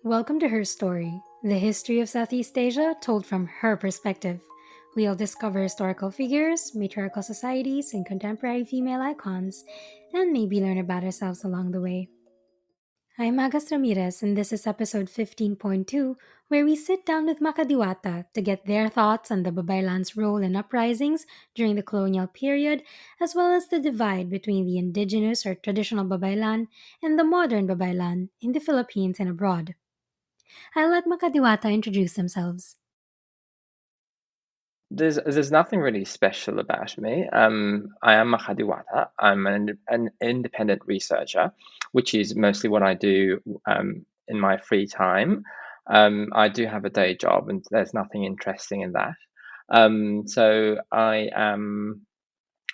Welcome to Her Story, the history of Southeast Asia told from her perspective. We'll discover historical figures, matriarchal societies, and contemporary female icons, and maybe learn about ourselves along the way. I'm Agas Ramirez, and this is episode 15.2, where we sit down with Makadiwata to get their thoughts on the babaylan's role in uprisings during the colonial period, as well as the divide between the indigenous or traditional babaylan and the modern babaylan in the Philippines and abroad. I'll let Makadiwata introduce themselves. There's nothing really special about me. I am Makadiwata. I'm an independent researcher, which is mostly what I do in my free time. I do have a day job, and there's nothing interesting in that. So I am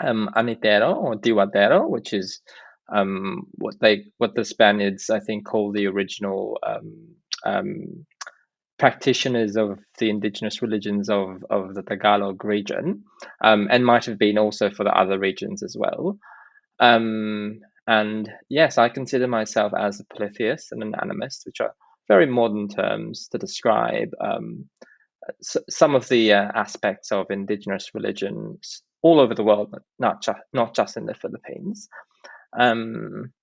Anitero or Diwadero, which is what the Spaniards I think call the original um, practitioners of the indigenous religions of the Tagalog region, and might have been also for the other regions as well. And yes, I consider myself as a polytheist and an animist, which are very modern terms to describe some of the aspects of indigenous religions all over the world, not just in the Philippines. Um,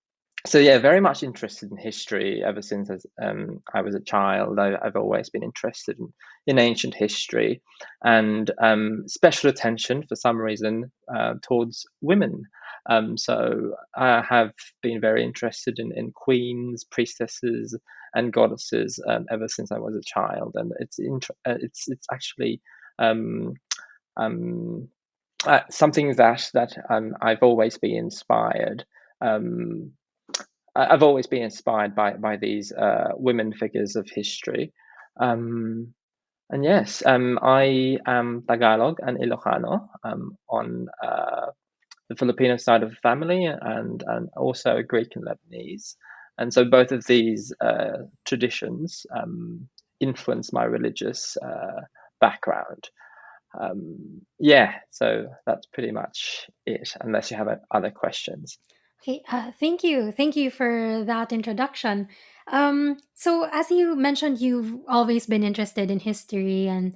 so yeah, very much interested in history ever since I was a child. I've always been interested in ancient history, and special attention for some reason towards women. So I have been very interested in queens, priestesses, and goddesses ever since I was a child, and it's actually um, um, something that I've always been inspired. Um, I've always been inspired by these women figures of history. Um, and yes, I am Tagalog and Ilocano on the Filipino side of the family, and also Greek and Lebanese. And so both of these traditions influence my religious background. Yeah, so that's pretty much it, unless you have other questions. Okay, thank you. Thank you for that introduction. So, as you mentioned, you've always been interested in history and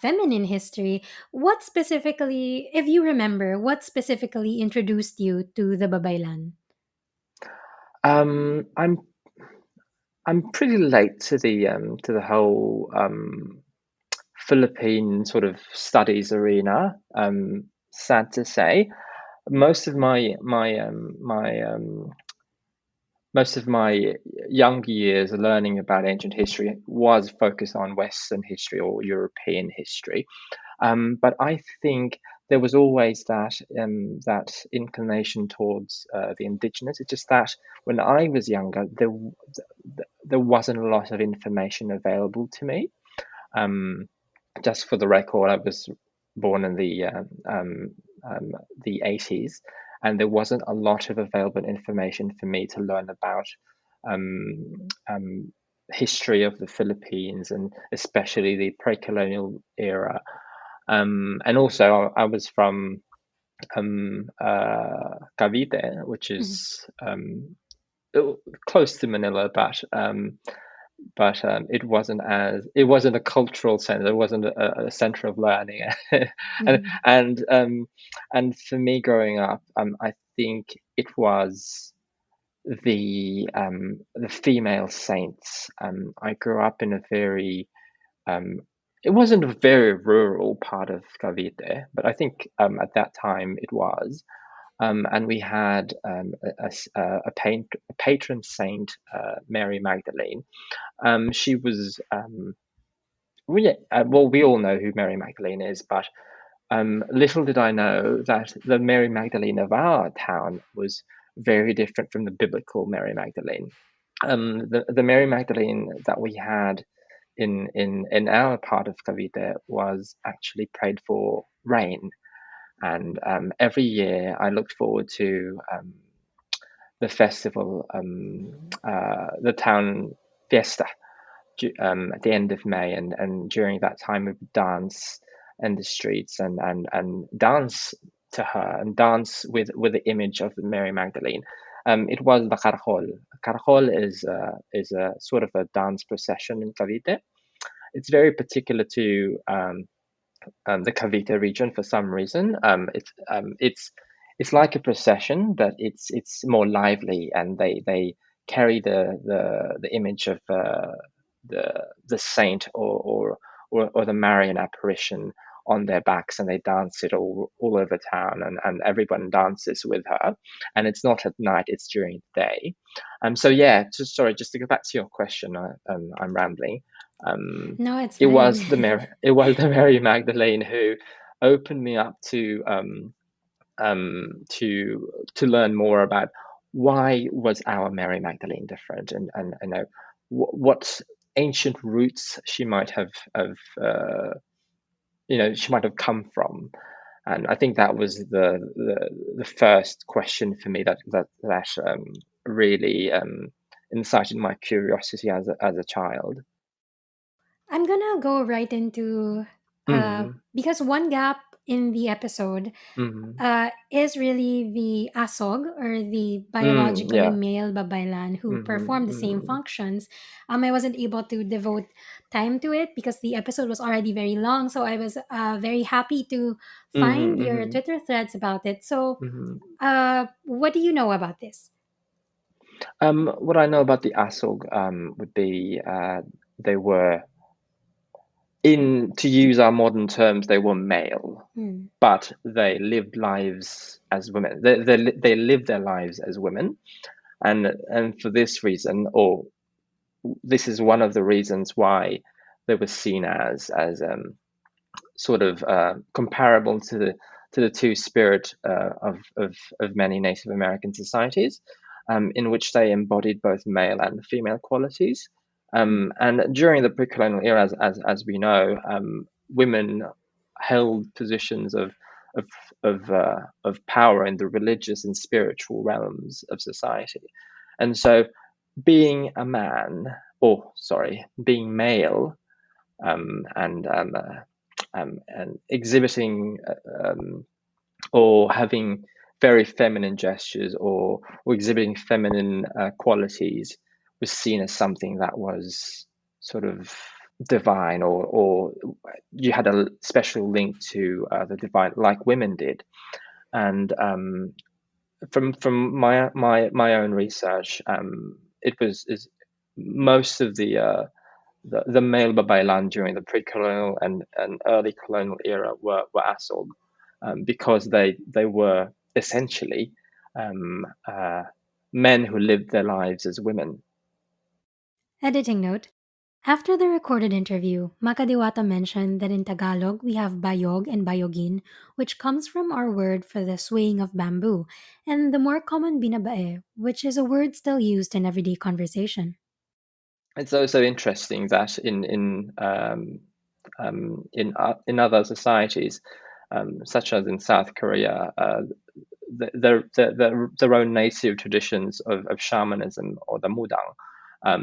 feminine history. What specifically, if you remember, what specifically introduced you to the Babaylan? Um, I'm I'm pretty late to the whole Philippine sort of studies arena. Sad to say, most of my young years learning about ancient history was focused on Western history or European history. But I think there was always that inclination towards the indigenous. It's just that when I was younger, there wasn't a lot of information available to me. Um, just for the record, I was born in um, the 80s, and there wasn't a lot of available information for me to learn about um, um, history of the Philippines, and especially the pre-colonial era. And also, I was from Cavite, which Mhm. is close to Manila, but it wasn't a cultural center. It wasn't a center of learning, and Mhm. and and for me growing up, I think it was the female saints. I grew up in a very um, it wasn't a very rural part of Cavite, but I think at that time it was. And we had a patron saint, Mary Magdalene. She was well, we all know who Mary Magdalene is, but little did I know that the Mary Magdalene of our town was very different from the biblical Mary Magdalene. The Mary Magdalene that we had in our part of Cavite was actually prayed for rain, and every year I looked forward to the festival, the town fiesta at the end of May, and during that time we would dance in the streets and dance to her and dance with the image of Mary Magdalene. it was the caracol. Caracol is a sort of a dance procession in Cavite. It's very particular to the Cavite region for some reason. It's like a procession, but it's more lively, and they carry the image of the saint or the Marian apparition on their backs, and they dance it all over town, and everyone dances with her. And it's not at night; it's during the day. So yeah, just to go back to your question, I'm rambling. Um, No, it's it fine. was it was the Mary Magdalene who opened me up to learn more about why was our Mary Magdalene different, and you know what ancient roots she might have she might have come from. And I think that was the first question for me that really incited my curiosity as a child. I'm gonna go right into Mm, because one gap in the episode mm, is really the asog, or the biologically yeah. male babaylan who Mm-hmm, perform the same mm-hmm, functions. I wasn't able to devote time to it because the episode was already very long. So I was very happy to find mm-hmm, your mm-hmm, Twitter threads about it. So, mm-hmm. what do you know about this? What I know about the Asog would be they were, in to use our modern terms, they were male, Hmm. but they lived lives as women. They lived their lives as women, and for this reason, or this is one of the reasons why they were seen as sort of comparable to the two spirit of many Native American societies, in which they embodied both male and female qualities. And during the pre-colonial era, as we know, women held positions of of power in the religious and spiritual realms of society, and so being a man, or sorry, being male, and exhibiting or having very feminine gestures, or exhibiting feminine qualities was seen as something that was sort of divine, or you had a special link to the divine, like women did. And from my own research, it was is most of the male babaylan during the pre-colonial and early colonial era were Asog, because they were essentially um, uh, men who lived their lives as women. Editing note. After the recorded interview, Makadiwata mentioned that in Tagalog we have bayog and bayogin, which comes from our word for the swaying of bamboo, and the more common binabae, which is a word still used in everyday conversation. It's also interesting that in other societies, such as in South Korea, their own native traditions of shamanism, or the mudang,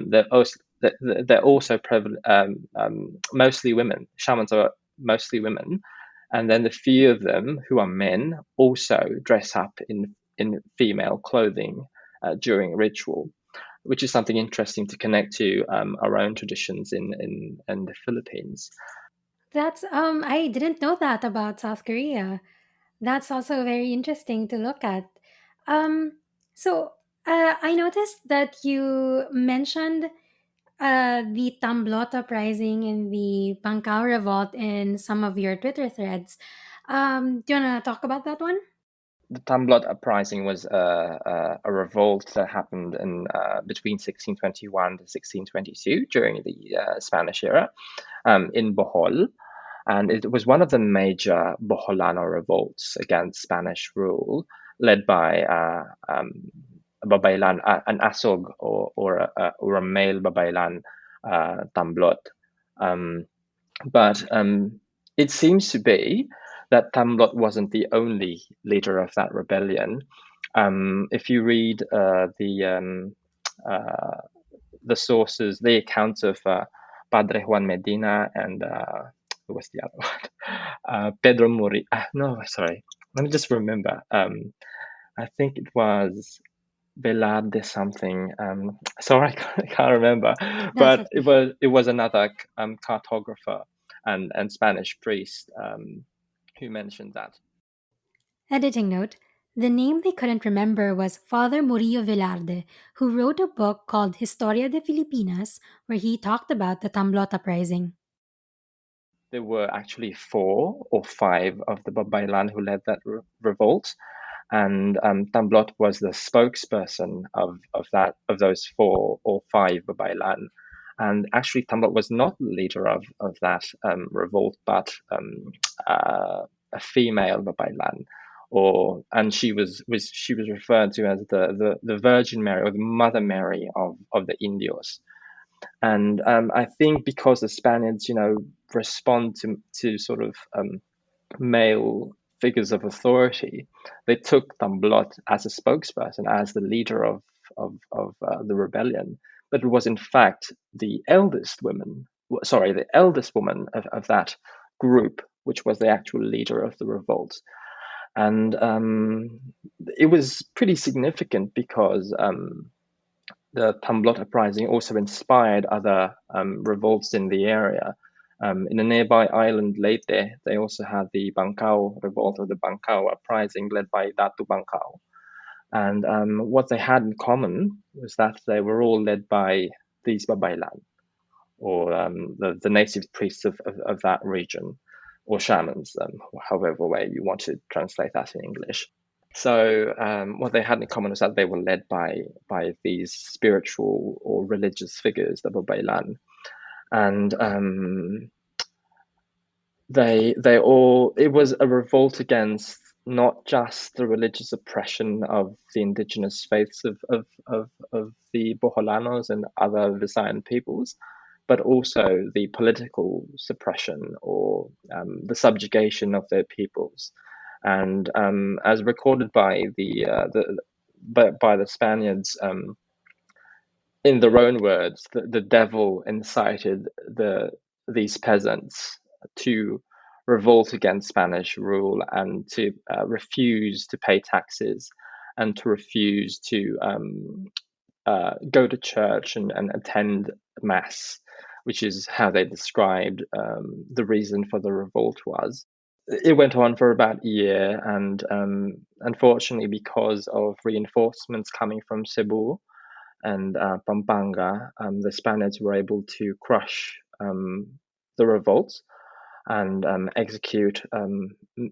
they're also prevalent, mostly women. Shamans are mostly women, and then the few of them who are men also dress up in female clothing during ritual, which is something interesting to connect to our own traditions in the Philippines. That's I didn't know that about South Korea. That's also very interesting to look at. Um so I noticed that you mentioned the Tamblot uprising and the Pancao revolt in some of your Twitter threads. Do you wanna talk about that one? The Tamblot uprising was a revolt that happened in between 1621 to 1622 during the Spanish era in Bohol, and it was one of the major Boholano revolts against Spanish rule, led by a babaylan, an asog, or a male babaylan, Tamblot. Um, but it seems to be that Tamblot wasn't the only leader of that rebellion. If you read uh, the sources, the accounts of Padre Juan Medina and who was the other one? Pedro Muri. No, sorry. Let me just remember. I think it was. Velarde something. Sorry, I can't remember, That's but okay. it was another cartographer and Spanish priest who mentioned that. Editing note: the name they couldn't remember was Father Murillo Velarde, who wrote a book called Historia de Filipinas, where he talked about the Tamblot uprising. There were actually four or five of the babaylan who led that revolt, and Tamblot was the spokesperson of those four or five babaylan. And actually, Tamblot was not the leader of that revolt, but a female babaylan, and she was referred to as the Virgin Mary or the Mother Mary of the Indios. And I think because the Spaniards, respond to sort of male figures of authority, they took Tamblot as a spokesperson, as the leader of the rebellion. But it was in fact the eldest woman of that group, which was the actual leader of the revolt. And it was pretty significant because the Tamblot uprising also inspired other revolts in the area. In a nearby island Leyte, they also had the Bangkao revolt or the Bangkao uprising led by Datu Bangkao. And what they had in common was that they were all led by these babaylan, or the native priests of that region, or shamans, however way you want to translate that in English. So what they had in common was that they were led by these spiritual or religious figures, the babaylan, and they all it was a revolt against not just the religious oppression of the indigenous faiths of the Boholanos and other Visayan peoples, but also the political suppression or the subjugation of their peoples. And as recorded by the Spaniards, in their own words, the devil incited these peasants to revolt against Spanish rule and to refuse to pay taxes and to refuse to go to church and attend mass, which is how they described the reason for the revolt was. It went on for about a year, and unfortunately, because of reinforcements coming from Cebu and Pampanga, the Spaniards were able to crush the revolt and execute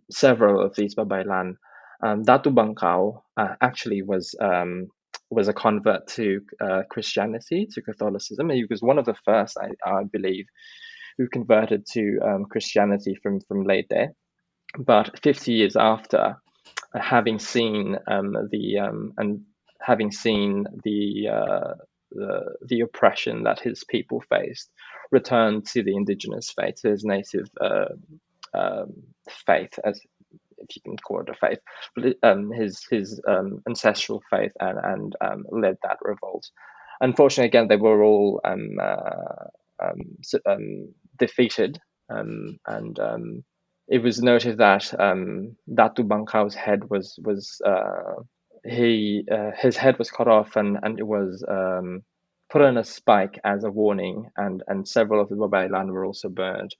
several of these babaylan. Datu Bangkao actually was a convert to Christianity, to Catholicism. He was one of the first, I believe, who converted to Christianity from Leyte. But 50 years after, having seen the and having seen the oppression that his people faced, returned to the indigenous faith, to his native faith, as if you can call it a faith, his ancestral faith, and led that revolt. Unfortunately, again, they were all defeated, and it was noted that Datu Bangkao's head was his head was cut off, and it was put on a spike as a warning, and several of the babaylan were also burned.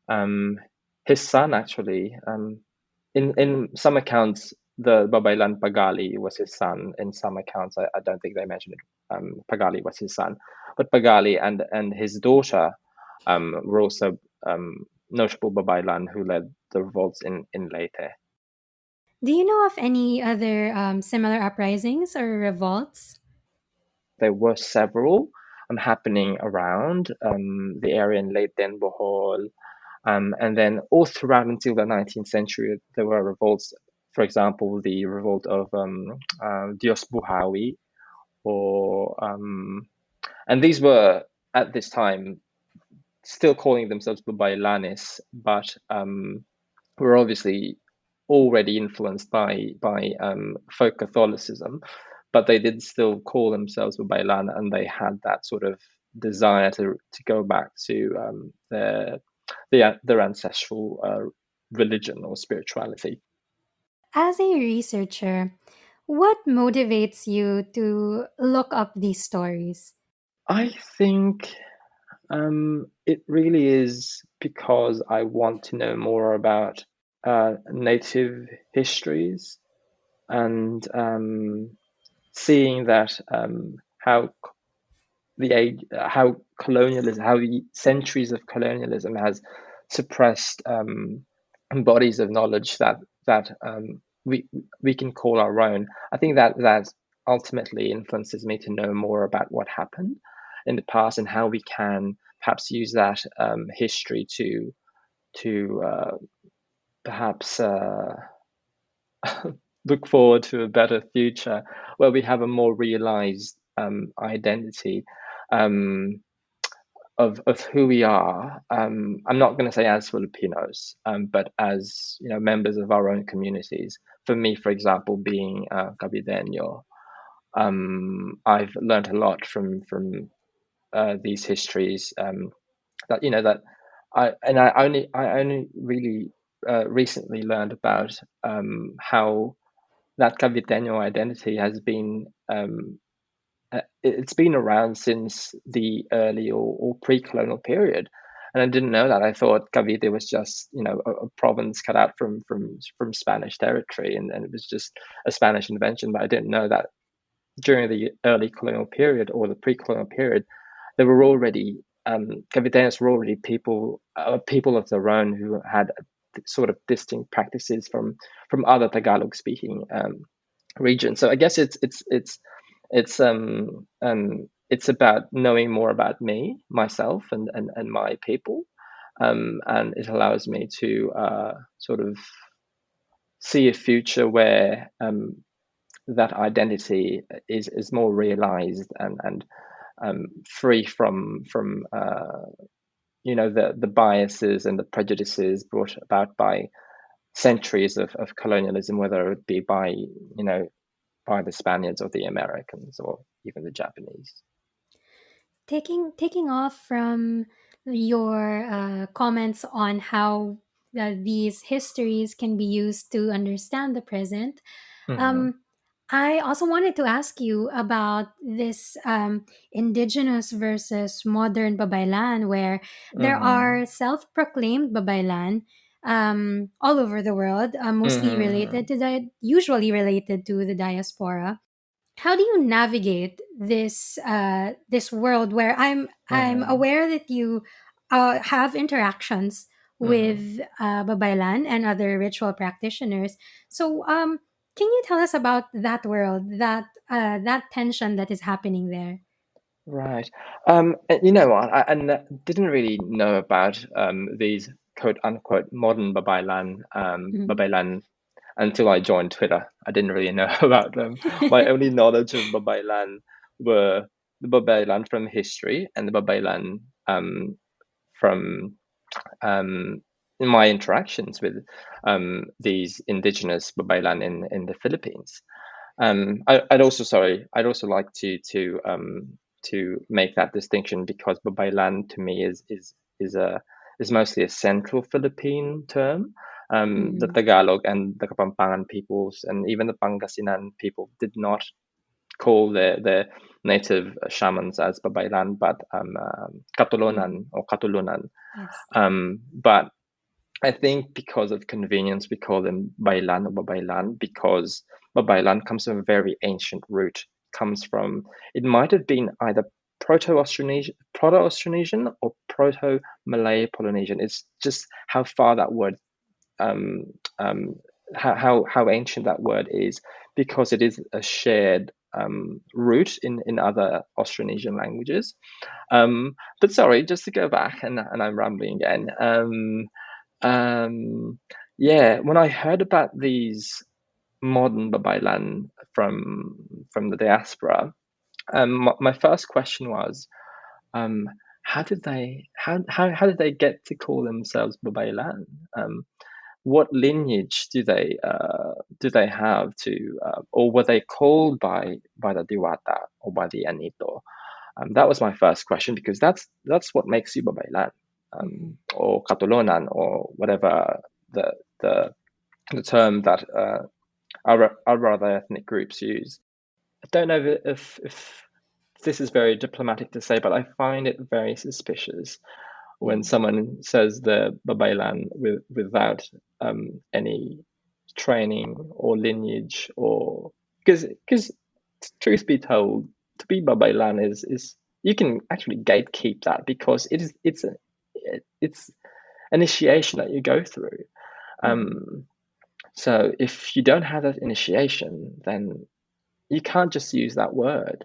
Um, his son actually, in some accounts, the babaylan Pagali was his son. In some accounts, I don't think they mentioned it. Pagali was his son, but Pagali and his daughter were also notable babaylan who led the revolts in Leyte. Do you know of any other similar uprisings or revolts? There were several happening around the area in Leyte and Bohol. And then all throughout until the 19th century, there were revolts. For example, the revolt of Dios Buhawi, or and these were at this time still calling themselves Babaylanes, but were obviously already influenced by folk Catholicism, but they did still call themselves Babaylan, and they had that sort of desire to go back to their ancestral religion or spirituality. As a researcher, What motivates you to look up these stories? I think it really is because I want to know more about native histories and seeing that how the age, how colonialism, how the centuries of colonialism has suppressed bodies of knowledge that we can call our own. I think that ultimately influences me to know more about what happened in the past and how we can perhaps use that history to perhaps look forward to a better future where we have a more realized identity. Um, of who we are. I'm not going to say as Filipinos, but as members of our own communities. For me, for example, being Caviteño, I've learned a lot from these histories. That that I only really recently learned about how that Caviteño identity has been it's been around since the early or pre-colonial period, and I didn't know that. I thought Cavite was just a province cut out from Spanish territory, and it was just a Spanish invention. But I didn't know that during the early colonial period or the pre-colonial period, there were already Caviteños were already people of their own who had sort of distinct practices from other Tagalog speaking regions. So I guess it's about knowing more about me, myself, and my people, and it allows me to sort of see a future where that identity is more realized and free from the biases and the prejudices brought about by centuries of colonialism, whether it be by the Spaniards or the Americans or even the Japanese. Taking off from your comments on how these histories can be used to understand the present, Mm-hmm. um, I also wanted to ask you about this indigenous versus modern babaylan, where there Mm-hmm. are self-proclaimed babaylan all over the world, mostly Mm-hmm. related to usually related to the diaspora. How do you navigate this world where I'm Mm-hmm. aware that you have interactions Mm-hmm. with babaylan and other ritual practitioners? So can you tell us about that world, that tension that is happening there? Right. And you know what? I didn't really know about these quote unquote modern Mhm. babaylan until I joined Twitter. I didn't really know about them. My only knowledge of babaylan were the babaylan from history and the babaylan from in my interactions with these indigenous babaylan in the Philippines. I'd also like to make that distinction because babaylan to me is mostly a central Philippine term. The Mhm. Tagalog and the Kapampangan peoples and even the Pangasinan people did not call their native shamans as babaylan, but Mhm. katolonan or katulunan. Yes. But I think because of convenience, we call them bailan or babaylan because babaylan comes from a very ancient root. Comes from it might have been either Proto-Austronesian or Proto-Malay Polynesian. It's just how far that word um, um, how ancient that word is because it is a shared root in other Austronesian languages. But sorry, just to go back, and I'm rambling again. Um, yeah, when I heard about these modern babaylan from the diaspora, my first question was, um, how did they get to call themselves babaylan? What lineage do they have to, or were they called by the Diwata or by the Anito? That was my first question because that's what makes you babaylan, Mhm. or katolonan or whatever the the the term that other ethnic groups use. I don't know if this is very diplomatic to say, but I find it very suspicious when Mm-hmm. someone says the babaylan without any training or lineage, or because truth be told, to be babaylan is you can actually gatekeep that, because it's initiation that you go through. Mm-hmm. Um, so if you don't have that initiation, then you can't just use that word.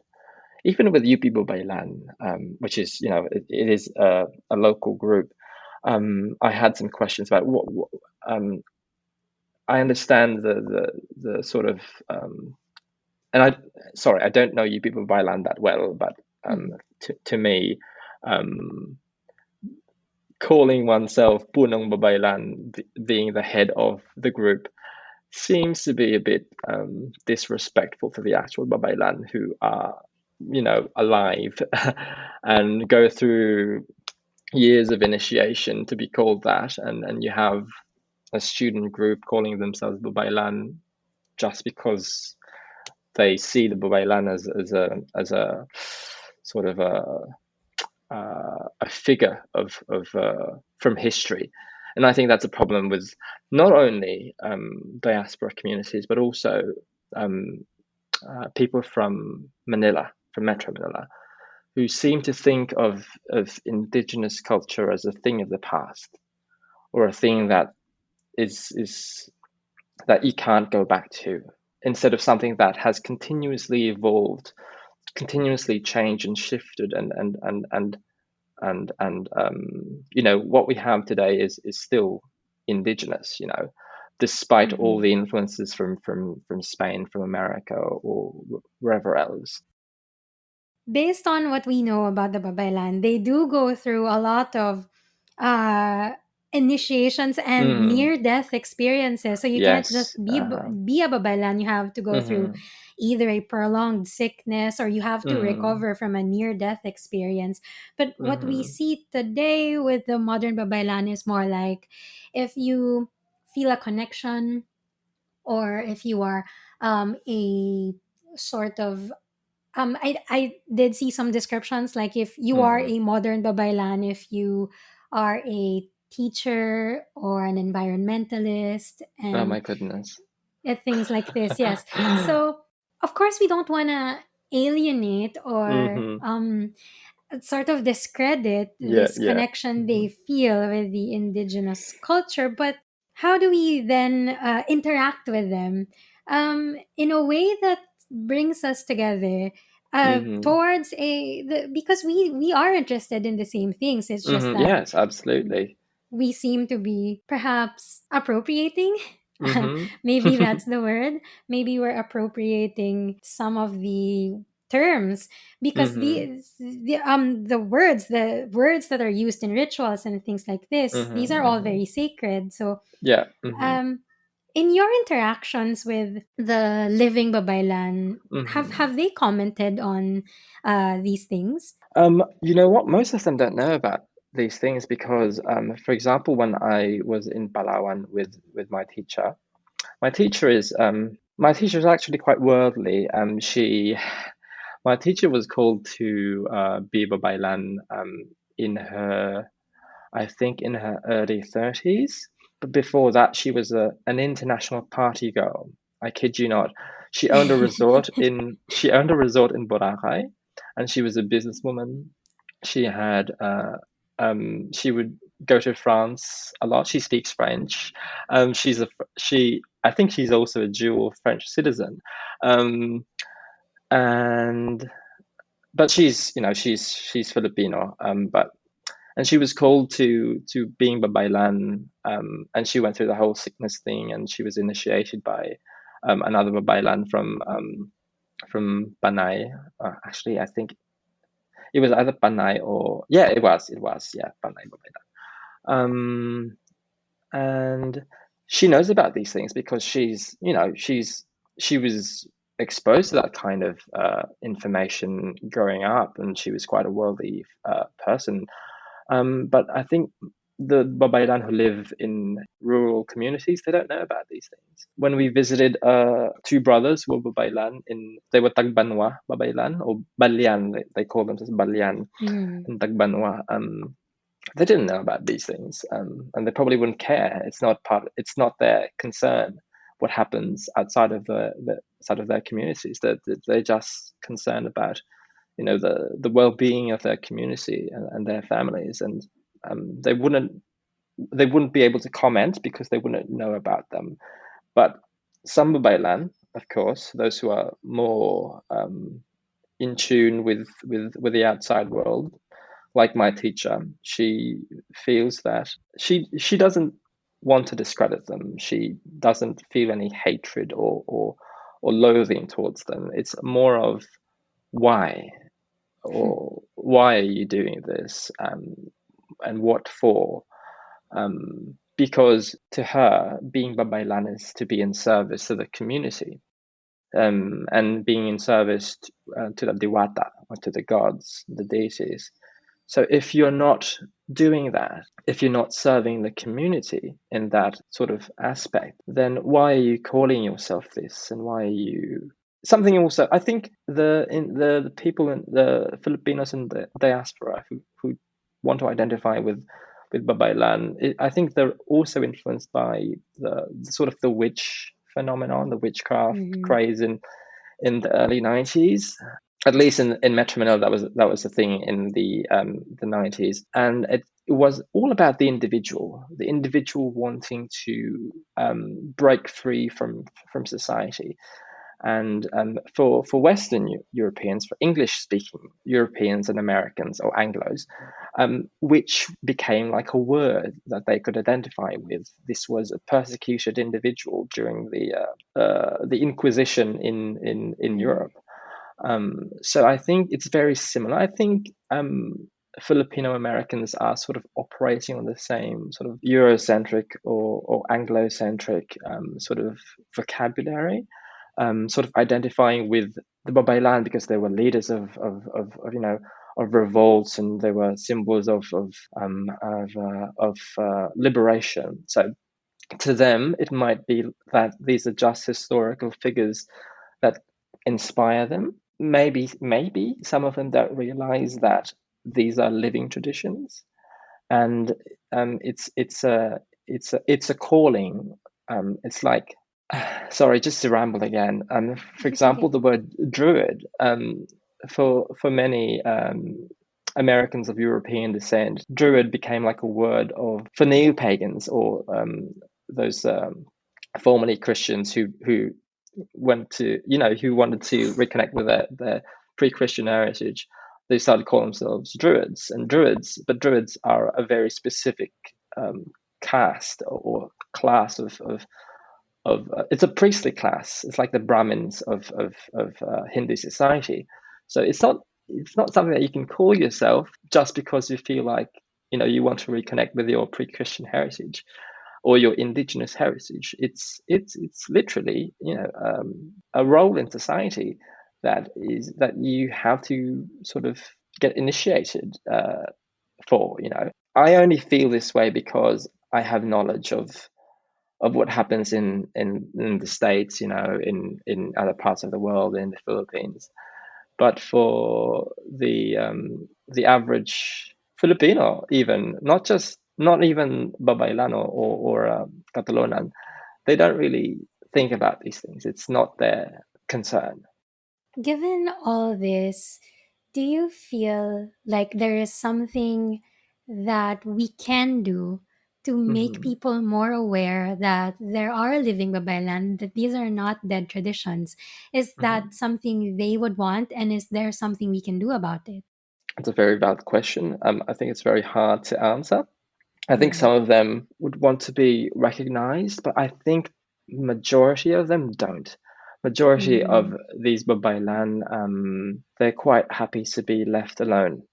Even with UP Babaylan, which is, it is a local group. I had some questions about what I understand the sort of and I don't know UP Babaylan that well, but Mm-hmm. to me, um, calling oneself Punong Babaylan, being the head of the group, seems to be a bit disrespectful to the actual babaylan who are, alive and go through years of initiation to be called that, and you have a student group calling themselves babaylan just because they see the babaylan as a sort of a figure of from history. And I think that's a problem with not only diaspora communities, but also um, people from Manila, from Metro Manila, who seem to think of indigenous culture as a thing of the past, or a thing that is that you can't go back to, instead of something that has continuously evolved, continuously changed and shifted, and what we have today is still indigenous, despite all Mm-hmm. the influences from Spain, from America, or wherever else. Based on what we know about the babaylan, they do go through a lot of uh, initiations and Mm, near-death experiences. So you can't just yes. be a babaylan. You have to go through Mm-hmm, either a prolonged sickness or you have to mm-hmm, recover from a near-death experience. But what we mm-hmm. see today with the modern babaylan is more like if you feel a connection or if you are a sort of I did see some descriptions like if you are Mm. a modern babaylan, if you are a teacher or an environmentalist Oh and my goodness. things like this. Yes. So of course we don't want to alienate or Mm-hmm. sort of discredit Yeah, this yeah. connection Mm-hmm. they feel with the indigenous culture, but how do we then interact with them in a way that brings us together Mm-hmm. towards because we are interested in the same things. It's just Mm-hmm. that Yes, absolutely. we seem to be perhaps appropriating. Maybe Mm-hmm. that's the word. Maybe we're appropriating some of the terms because Mm-hmm. the words that are used in rituals and things like this, these are Mm-hmm. all Mm-hmm. very sacred. So Yeah. Mm-hmm. um in your interactions with the living babaylan, Mm-hmm. have they commented on these things? You know what? Most of them don't know about these things because, for example, when I was in Palawan with my teacher is actually quite worldly. My teacher was called to be babaylan in her, I think, in her early 30s. But before that, she was an international party girl. I kid you not. She owned a resort in Boracay, and she was a businesswoman. She had she would go to France a lot. She speaks French. She I think she's also a dual French citizen. Um, and but she's Filipino. But and she was called to being babaylan, and she went through the whole sickness thing, and she was initiated by another babaylan from Panay. Actually, I think it was either Panay or yeah, it was yeah, Panay babaylan. Um, and she knows about these things because she was exposed to that kind of information growing up, and she was quite a worldly person. But I think the babaylan who live in rural communities, they don't know about these things. When we visited two brothers who were babaylan, they were Tagbanwa babaylan, or Balyan, they call them as Balyan Mm-hmm. in Tagbanwa. They didn't know about these things, and they probably wouldn't care. It's not their concern what happens outside of outside of their communities. They're just concerned about, the well-being of their community and their families, and they wouldn't be able to comment because they wouldn't know about them. But some babaylan, of course, those who are more in tune with the outside world, like my teacher, she feels that she doesn't want to discredit them. She doesn't feel any hatred or loathing towards them. It's more of why, or why are you doing this, and what for? Because to her, being babaylan is to be in service to the community, and being in service to the diwata, or to the gods, the deities. So if you're not doing that, if you're not serving the community in that sort of aspect, then why are you calling yourself this? And why are you something? Also, I think the people in the Filipinos in the diaspora who want to identify with babaylan, I think they're also influenced by the sort of the witch phenomenon, the witchcraft Mm-hmm. craze in the early 90s. At least in Metro Manila, that was the thing in the 90s, and it was all about the individual wanting to break free from society. And for Western Europeans, for English-speaking Europeans and Americans, or Anglos, which became like a word that they could identify with. This was a persecuted individual during the Inquisition in Mm-hmm. Europe. So I think it's very similar. I think Filipino Americans are sort of operating on the same sort of Eurocentric or Anglo-centric sort of vocabulary, sort of identifying with the babaylan because they were leaders of revolts, and they were symbols of liberation. So to them, it might be that these are just historical figures that inspire them. Maybe some of them don't realize that these are living traditions, and it's a calling. It's like, sorry, just to ramble again. For It's example, okay. the word druid. For many Americans of European descent, druid became like a word for neo pagans, or those formerly Christians who went to who wanted to reconnect with their pre-Christian heritage. They started calling themselves druids, but druids are a very specific um, caste or class of it's a priestly class. It's like the Brahmins of Hindu society. So it's not something that you can call yourself just because you feel like you want to reconnect with your pre-Christian heritage or your indigenous heritage. It's literally a role in society that you have to sort of get initiated for. I only feel this way because I have knowledge of what happens in the States, in other parts of the world, in the Philippines. But for the average Filipino, even not even babaylan or Catalonan, they don't really think about these things. It's not their concern. Given all this, do you feel like there is something that we can do to make Mm-hmm. people more aware that there are living babaylan, that these are not dead traditions? Is that Mm-hmm. something they would want, and is there something we can do about it? It's a very valid question. I think it's very hard to answer. I think Mm-hmm. some of them would want to be recognized, but I think majority of them don't. Majority Mm-hmm. of these babaylan, they're quite happy to be left alone.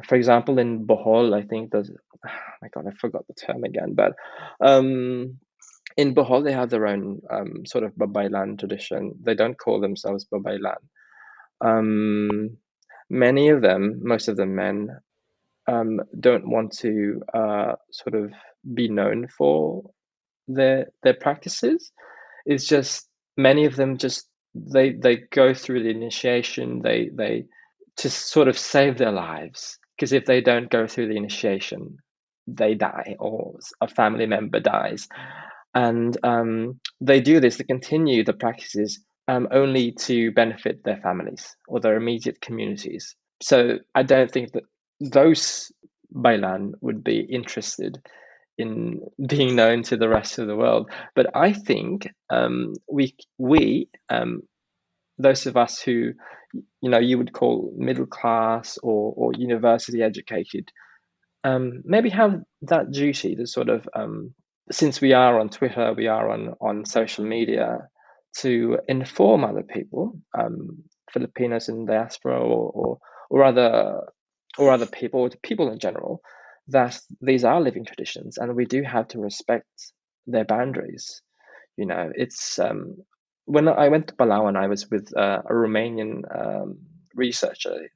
For example, in Bohol, I think there's, oh my God, I forgot the term again, but um, in Bohol, they have their own sort of babaylan tradition. They don't call themselves babaylan. Um, Many of them, most of them men, don't want to sort of be known for their practices. It's just many of them just they go through the initiation. They to sort of save their lives, because if they don't go through the initiation, they die or a family member dies, and they do this. They continue the practices only to benefit their families or their immediate communities. So I don't think that those Bailan would be interested in being known to the rest of the world. But I think we those of us who you would call middle class or university educated, maybe have that duty to sort of since we are on Twitter, we are on social media, to inform other people, Filipinos in diaspora or other people in general, that these are living traditions and we do have to respect their boundaries. It's when I went to Palawan, I was with a Romanian researcher.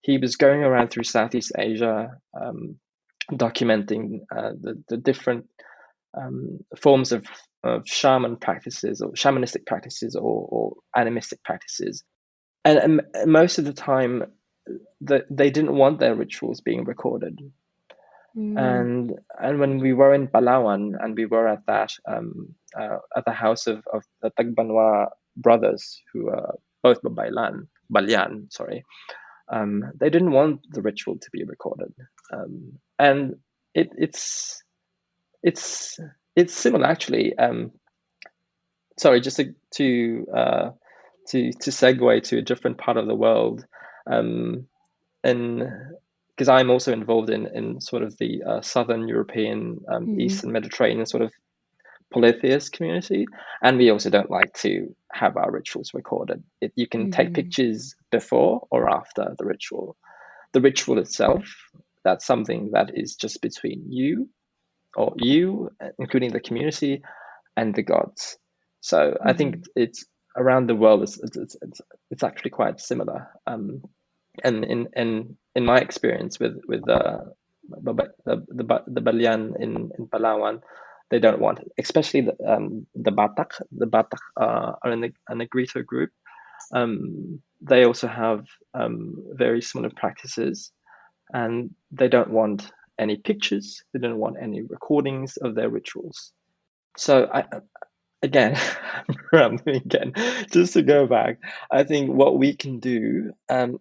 He was going around through Southeast Asia, documenting the different forms of shaman practices or shamanistic practices or animistic practices. And most of the time, they didn't want their rituals being recorded. Mm-hmm. And when we were in Palawan and we were at that at the house of the Tagbanwa brothers, who are both Balyan, sorry, they didn't want the ritual to be recorded, and it's it's it's similar actually. Sorry, just to segue to a different part of the world, um, and because I'm also involved in sort of the Southern European, Mm-hmm. Eastern Mediterranean sort of polytheist community, and we also don't like to have our rituals recorded. You can take Mm-hmm. pictures before or after the ritual. The ritual itself, that's something that is just between you, including the community, and the gods. So I think Mm-hmm. it's around the world. It's actually quite similar. And in my experience with the Balian in Palawan, they don't want it. Especially the Batak. The Batak are in the Negrito group. They also have very similar practices, and they don't want any pictures. They don't want any recordings of their rituals. So again, rambling again, just to go back, I think what we can do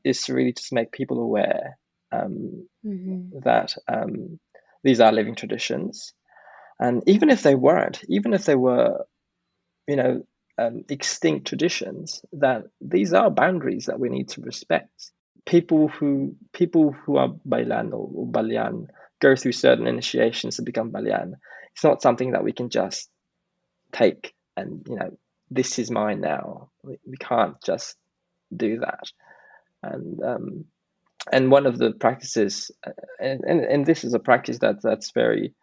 is to really just make people aware Mm-hmm. that these are living traditions, and even if they weren't, even if they were, you know, extinct traditions, that these are boundaries that we need to respect. People who are Bailan or Balian go through certain initiations to become Balian. It's not something that we can just take and this is mine now. We can't just do that. And one of the practices, and this is a practice that's very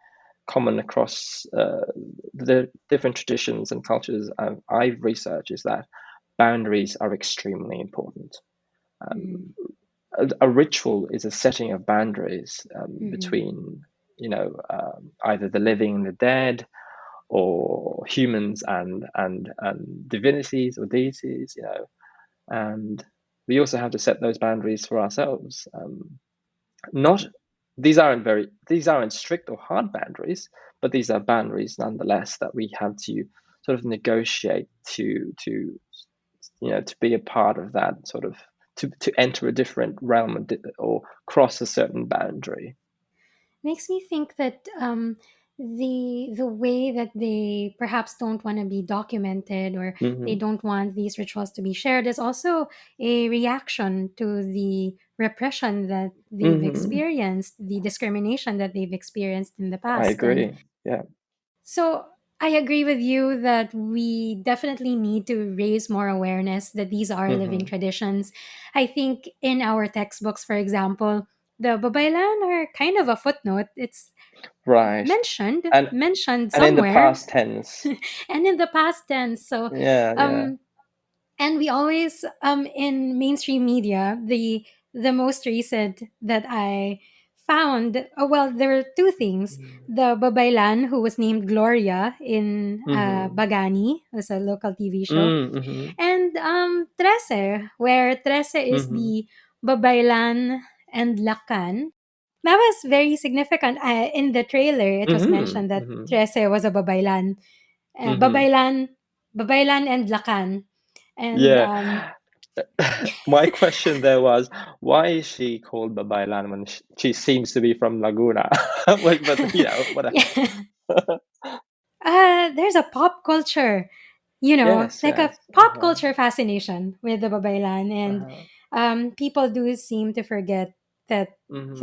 common across the different traditions and cultures I've researched, is that boundaries are extremely important. Mm-hmm. A ritual is a setting of boundaries Mm-hmm. between either the living and the dead, or humans and divinities or deities, and we also have to set those boundaries for ourselves. Not these aren't strict or hard boundaries, but these are boundaries nonetheless that we have to sort of negotiate to be a part of that sort of to enter a different realm or cross a certain boundary. Makes me think that the way that they perhaps don't want to be documented, or they Mm-hmm. don't want these rituals to be shared, is also a reaction to the repression that they've Mm-hmm. experienced, the discrimination that they've experienced in the I past. And agree. Yeah. so I agree with you that we definitely need to raise more awareness that these are living Mm-hmm. traditions. I think in our textbooks, for example, the babaylan are kind of a footnote. It's Right. and mentioned and in the somewhere, past tense. and in the past tense. So Yeah, yeah. um and we always in mainstream media, the most recent that I found, oh, well, there were two things. Mm. The babaylan, who was named Gloria in Mhm. Bagani, was a local TV show, Mm, mhm. and Trece, where Trece is Mhm. the babaylan and lakan. That was very significant. In the trailer, it was Mhm. mentioned that Mhm. Trece was a babaylan, Mhm. babaylan, babaylan and lakan, and Yeah. My question there was, why is she called babaylan when she seems to be from Laguna? But whatever. yeah. There's a pop culture, Yes, like a yes. pop culture fascination with the babaylan, and Uh-huh. people do seem to forget that Mhm.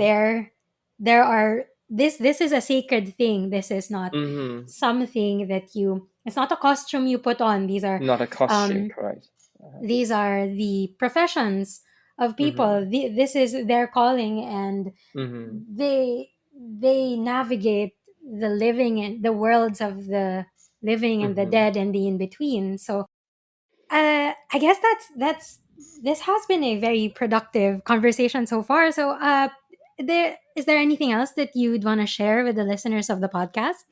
there are this is a sacred thing. This is not Mhm. something that you. It's not a costume you put on. Not a costume, Um, correct. Uh-huh. these are the professions of people. Mhm. This is their calling, and Mhm. they navigate the living and the worlds of the living and the Mhm. dead and the in between. So I guess that's this has been a very productive conversation so far. So there anything else that you'd want to share with the listeners of the podcast?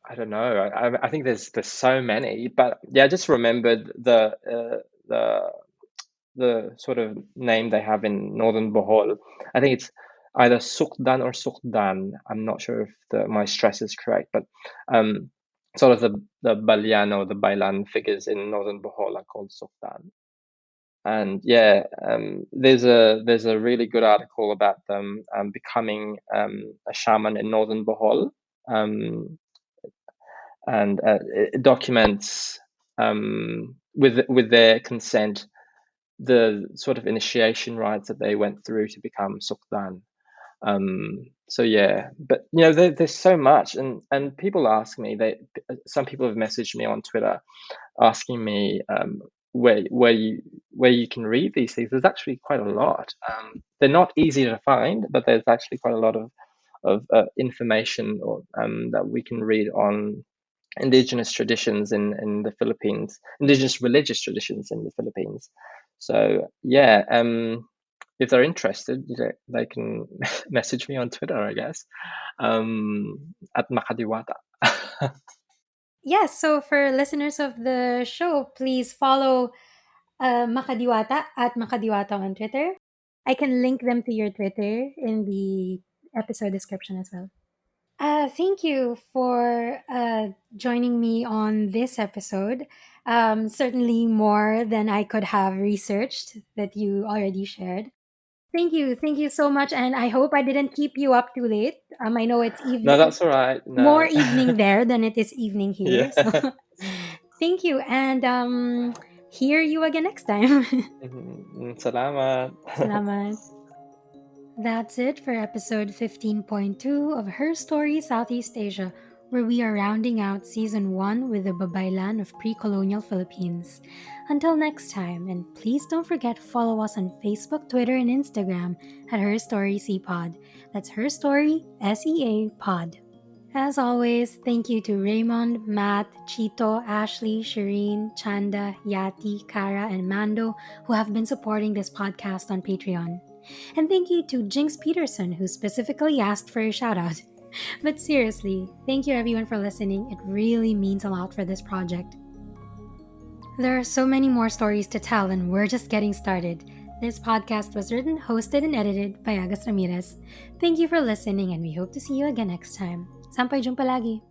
I don't know. I think there's so many, but yeah, I just remembered the the sort of name they have in northern Bohol. I think it's either Sukdan or Sukdan. I'm not sure if my stress is correct, but um, sort of the Balyan or the Bailan figures in northern Bohol are called Sukdan. And yeah, there's a really good article about them becoming a shaman in northern Bohol, um, and it documents with their consent the sort of initiation rites that they went through to become Sukdan. So yeah, but there's so much, and people ask me. Some people have messaged me on Twitter asking me where you can read these things. There's actually quite a lot. They're not easy to find, but there's actually quite a lot of information that we can read on indigenous traditions in the Philippines, indigenous religious traditions in the Philippines. So yeah, if they're interested, they can message me on Twitter, I guess, at Makadiwata. Yes. So for listeners of the show, please follow Makadiwata at Makadiwata on Twitter. I can link them to your Twitter in the episode description as well. Thank you for joining me on this episode. Certainly more than I could have researched that you already shared. Thank you so much, and I hope I didn't keep you up too late. I know it's No, evening, that's all right. more No, evening there than it is evening here. So yeah. thank you, and hear you again next time. Salamat. Salamat. That's it for episode 15.2 of Her Story Southeast Asia, where we are rounding out season 1 with the babaylan of pre-colonial Philippines. Until next time, and please don't forget to follow us on Facebook, Twitter, and Instagram at Her Story CPod. That's Her Story SEA Pod. As always, thank you to Raymond, Matt, Chito, Ashley, Shireen, Chanda, Yati, Kara, and Mando who have been supporting this podcast on Patreon. And thank you to Jinx Peterson who specifically asked for a shout out. But seriously, thank you everyone for listening. It really means a lot for this project. There are so many more stories to tell, and we're just getting started. This podcast was written, hosted, and edited by Agus Ramirez. Thank you for listening, and we hope to see you again next time. Sampay jumpa lagi!